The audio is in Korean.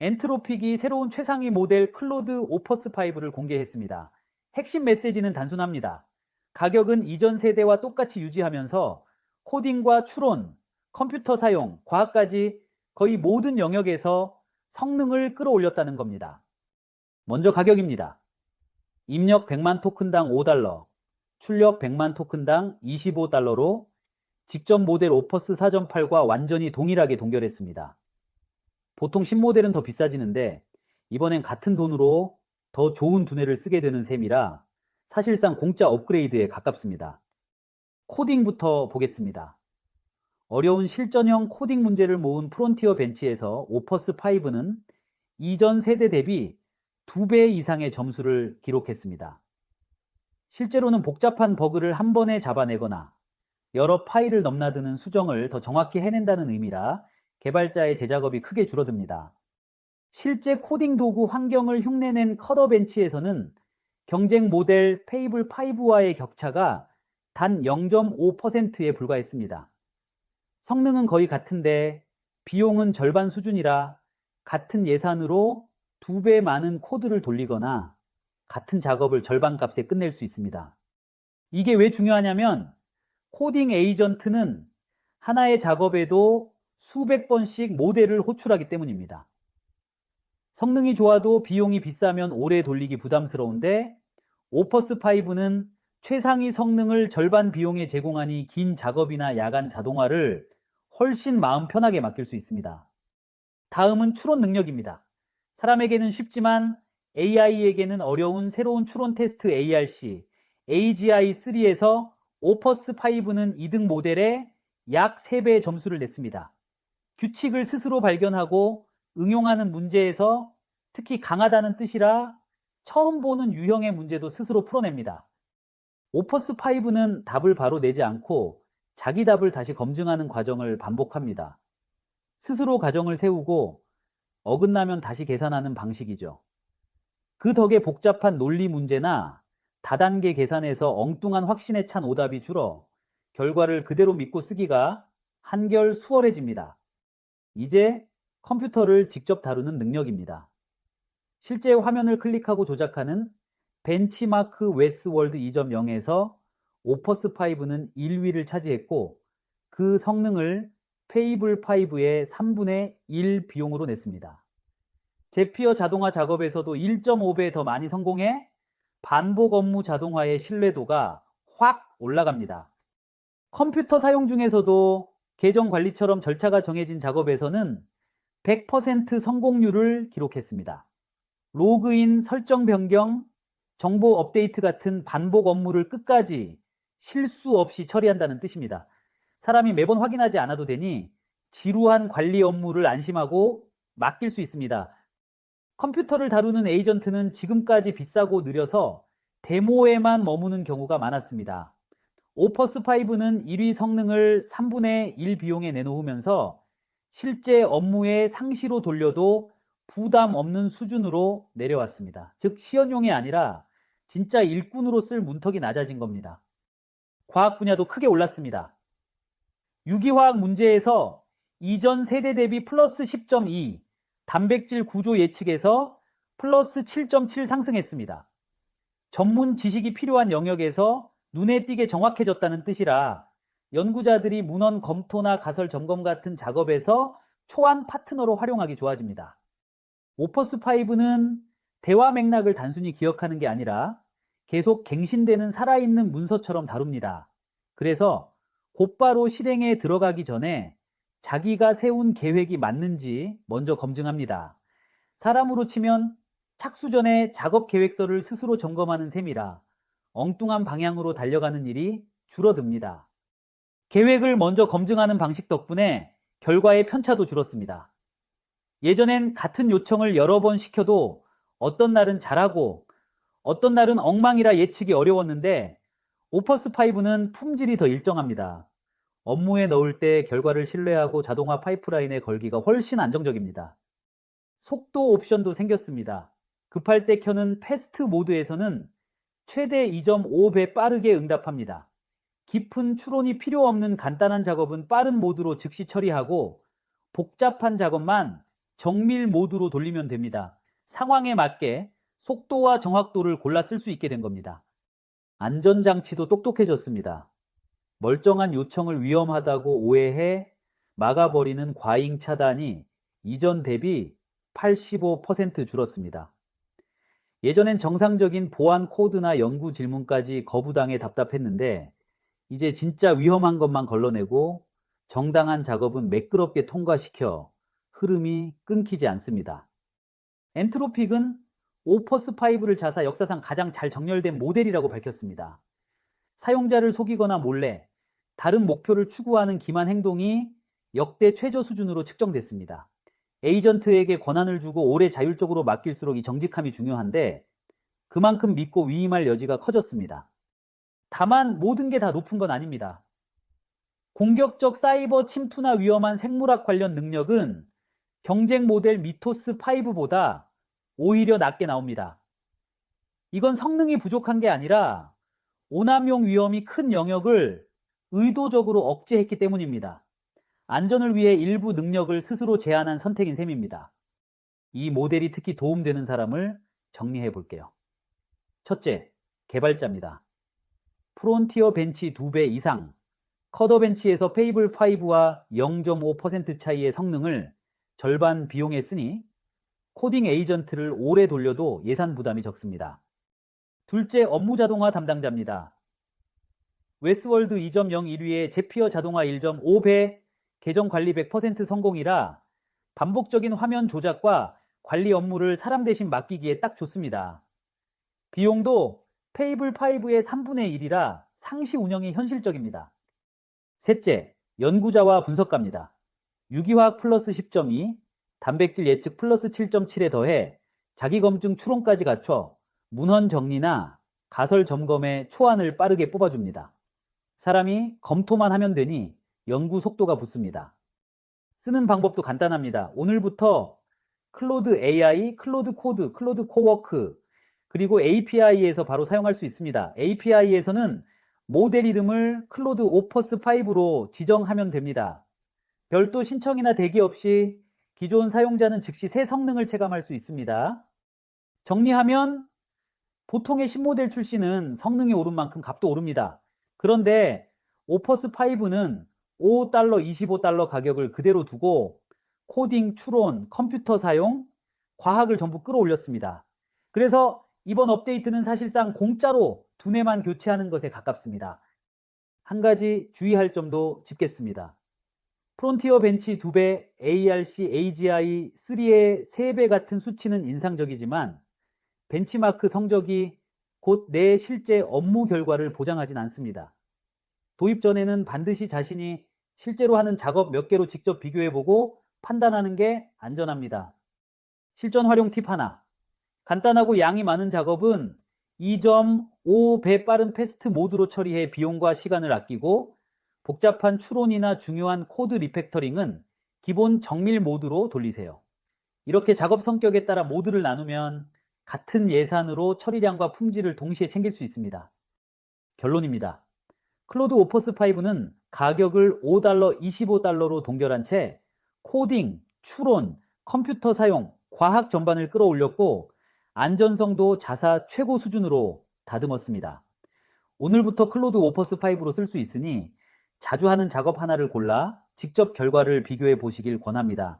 엔트로픽이 새로운 최상위 모델 클로드 오퍼스5를 공개했습니다. 핵심 메시지는 단순합니다. 가격은 이전 세대와 똑같이 유지하면서 코딩과 추론, 컴퓨터 사용, 과학까지 거의 모든 영역에서 성능을 끌어올렸다는 겁니다. 먼저 가격입니다. 입력 100만 토큰당 $5, 출력 100만 토큰당 $25로 직전 모델 오퍼스 4.8과 완전히 동일하게 동결했습니다. 보통 신모델은 더 비싸지는데 이번엔 같은 돈으로 더 좋은 두뇌를 쓰게 되는 셈이라 사실상 공짜 업그레이드에 가깝습니다. 코딩부터 보겠습니다. 어려운 실전형 코딩 문제를 모은 프론티어 벤치에서 오퍼스5는 이전 세대 대비 2배 이상의 점수를 기록했습니다. 실제로는 복잡한 버그를 한 번에 잡아내거나 여러 파일을 넘나드는 수정을 더 정확히 해낸다는 의미라 개발자의 제작업이 크게 줄어듭니다. 실제 코딩 도구 환경을 흉내낸 커더 벤치에서는 경쟁 모델 페이블 5와의 격차가 단 0.5%에 불과했습니다. 성능은 거의 같은데 비용은 절반 수준이라 같은 예산으로 2배 많은 코드를 돌리거나 같은 작업을 절반 값에 끝낼 수 있습니다. 이게 왜 중요하냐면 코딩 에이전트는 하나의 작업에도 수백 번씩 모델을 호출하기 때문입니다. 성능이 좋아도 비용이 비싸면 오래 돌리기 부담스러운데 오퍼스5는 최상위 성능을 절반 비용에 제공하니 긴 작업이나 야간 자동화를 훨씬 마음 편하게 맡길 수 있습니다. 다음은 추론 능력입니다. 사람에게는 쉽지만 AI에게는 어려운 새로운 추론 테스트 ARC, AGI3에서 오퍼스5는 2등 모델에 약 3배의 점수를 냈습니다. 규칙을 스스로 발견하고 응용하는 문제에서 특히 강하다는 뜻이라 처음 보는 유형의 문제도 스스로 풀어냅니다. 오퍼스5는 답을 바로 내지 않고 자기 답을 다시 검증하는 과정을 반복합니다. 스스로 가정을 세우고 어긋나면 다시 계산하는 방식이죠. 그 덕에 복잡한 논리 문제나 다단계 계산에서 엉뚱한 확신에 찬 오답이 줄어 결과를 그대로 믿고 쓰기가 한결 수월해집니다. 이제 컴퓨터를 직접 다루는 능력입니다. 실제 화면을 클릭하고 조작하는 벤치마크 웨스월드 2.0에서 오퍼스5는 1위를 차지했고 그 성능을 페이블5의 3분의 1 비용으로 냈습니다. 제피어 자동화 작업에서도 1.5배 더 많이 성공해 반복 업무 자동화의 신뢰도가 확 올라갑니다. 컴퓨터 사용 중에서도 계정 관리처럼 절차가 정해진 작업에서는 100% 성공률을 기록했습니다. 로그인, 설정 변경, 정보 업데이트 같은 반복 업무를 끝까지 실수 없이 처리한다는 뜻입니다. 사람이 매번 확인하지 않아도 되니 지루한 관리 업무를 안심하고 맡길 수 있습니다. 컴퓨터를 다루는 에이전트는 지금까지 비싸고 느려서 데모에만 머무는 경우가 많았습니다. 오퍼스5는 1위 성능을 3분의 1 비용에 내놓으면서 실제 업무의 상시로 돌려도 부담 없는 수준으로 내려왔습니다. 즉 시연용이 아니라 진짜 일꾼으로 쓸 문턱이 낮아진 겁니다. 과학 분야도 크게 올랐습니다. 유기화학 문제에서 이전 세대 대비 플러스 10.2, 단백질 구조 예측에서 플러스 7.7 상승했습니다. 전문 지식이 필요한 영역에서 눈에 띄게 정확해졌다는 뜻이라 연구자들이 문헌 검토나 가설 점검 같은 작업에서 초안 파트너로 활용하기 좋아집니다. 오퍼스5는 대화 맥락을 단순히 기억하는 게 아니라 계속 갱신되는 살아있는 문서처럼 다룹니다. 그래서 곧바로 실행에 들어가기 전에 자기가 세운 계획이 맞는지 먼저 검증합니다. 사람으로 치면 착수 전에 작업 계획서를 스스로 점검하는 셈이라 엉뚱한 방향으로 달려가는 일이 줄어듭니다. 계획을 먼저 검증하는 방식 덕분에 결과의 편차도 줄었습니다. 예전엔 같은 요청을 여러 번 시켜도 어떤 날은 잘하고 어떤 날은 엉망이라 예측이 어려웠는데 오퍼스5는 품질이 더 일정합니다. 업무에 넣을 때 결과를 신뢰하고 자동화 파이프라인에 걸기가 훨씬 안정적입니다. 속도 옵션도 생겼습니다. 급할 때 켜는 패스트 모드에서는 최대 2.5배 빠르게 응답합니다. 깊은 추론이 필요 없는 간단한 작업은 빠른 모드로 즉시 처리하고 복잡한 작업만 정밀 모드로 돌리면 됩니다. 상황에 맞게 속도와 정확도를 골라 쓸 수 있게 된 겁니다. 안전장치도 똑똑해졌습니다. 멀쩡한 요청을 위험하다고 오해해 막아버리는 과잉 차단이 이전 대비 85% 줄었습니다. 예전엔 정상적인 보안 코드나 연구 질문까지 거부당해 답답했는데 이제 진짜 위험한 것만 걸러내고 정당한 작업은 매끄럽게 통과시켜 흐름이 끊기지 않습니다. 엔트로픽은 오퍼스5를 자사 역사상 가장 잘 정렬된 모델이라고 밝혔습니다. 사용자를 속이거나 몰래 다른 목표를 추구하는 기만 행동이 역대 최저 수준으로 측정됐습니다. 에이전트에게 권한을 주고 오래 자율적으로 맡길수록 이 정직함이 중요한데 그만큼 믿고 위임할 여지가 커졌습니다. 다만 모든 게 다 높은 건 아닙니다. 공격적 사이버 침투나 위험한 생물학 관련 능력은 경쟁 모델 미토스5보다 오히려 낮게 나옵니다. 이건 성능이 부족한 게 아니라 오남용 위험이 큰 영역을 의도적으로 억제했기 때문입니다. 안전을 위해 일부 능력을 스스로 제한한 선택인 셈입니다. 이 모델이 특히 도움되는 사람을 정리해 볼게요. 첫째, 개발자입니다. 프론티어 벤치 2배 이상, 커더 벤치에서 페이블 5와 0.5% 차이의 성능을 절반 비용에 쓰니 코딩 에이전트를 오래 돌려도 예산 부담이 적습니다. 둘째, 업무 자동화 담당자입니다. 웨스월드 2.0 1위의 제피어 자동화 1.5배 계정 관리 100% 성공이라 반복적인 화면 조작과 관리 업무를 사람 대신 맡기기에 딱 좋습니다. 비용도 페이블 5의 3분의 1이라 상시 운영이 현실적입니다. 셋째, 연구자와 분석가입니다. 유기화학 플러스 10.2, 단백질 예측 플러스 7.7에 더해 자기검증 추론까지 갖춰 문헌 정리나 가설 점검에 초안을 빠르게 뽑아줍니다. 사람이 검토만 하면 되니 연구 속도가 붙습니다. 쓰는 방법도 간단합니다. 오늘부터 클로드 AI, 클로드 코드, 클로드 코워크, 그리고 API에서 바로 사용할 수 있습니다. API에서는 모델 이름을 클로드 오퍼스5로 지정하면 됩니다. 별도 신청이나 대기 없이 기존 사용자는 즉시 새 성능을 체감할 수 있습니다. 정리하면 보통의 신모델 출시는 성능이 오른 만큼 값도 오릅니다. 그런데 오퍼스5는 $5, $25 가격을 그대로 두고 코딩, 추론, 컴퓨터 사용, 과학을 전부 끌어올렸습니다. 그래서 이번 업데이트는 사실상 공짜로 두뇌만 교체하는 것에 가깝습니다. 한 가지 주의할 점도 짚겠습니다. 프론티어 벤치 2배, ARC, AGI 3의 3배 같은 수치는 인상적이지만 벤치마크 성적이 곧 내 실제 업무 결과를 보장하진 않습니다. 도입 전에는 반드시 자신이 실제로 하는 작업 몇 개로 직접 비교해보고 판단하는 게 안전합니다. 실전 활용 팁 하나. 간단하고 양이 많은 작업은 2.5배 빠른 패스트 모드로 처리해 비용과 시간을 아끼고 복잡한 추론이나 중요한 코드 리팩터링은 기본 정밀 모드로 돌리세요. 이렇게 작업 성격에 따라 모드를 나누면 같은 예산으로 처리량과 품질을 동시에 챙길 수 있습니다. 결론입니다. 클로드 오퍼스5는 가격을 $5, $25로 동결한 채 코딩, 추론, 컴퓨터 사용, 과학 전반을 끌어올렸고 안전성도 자사 최고 수준으로 다듬었습니다. 오늘부터 클로드 오퍼스5로 쓸 수 있으니 자주 하는 작업 하나를 골라 직접 결과를 비교해 보시길 권합니다.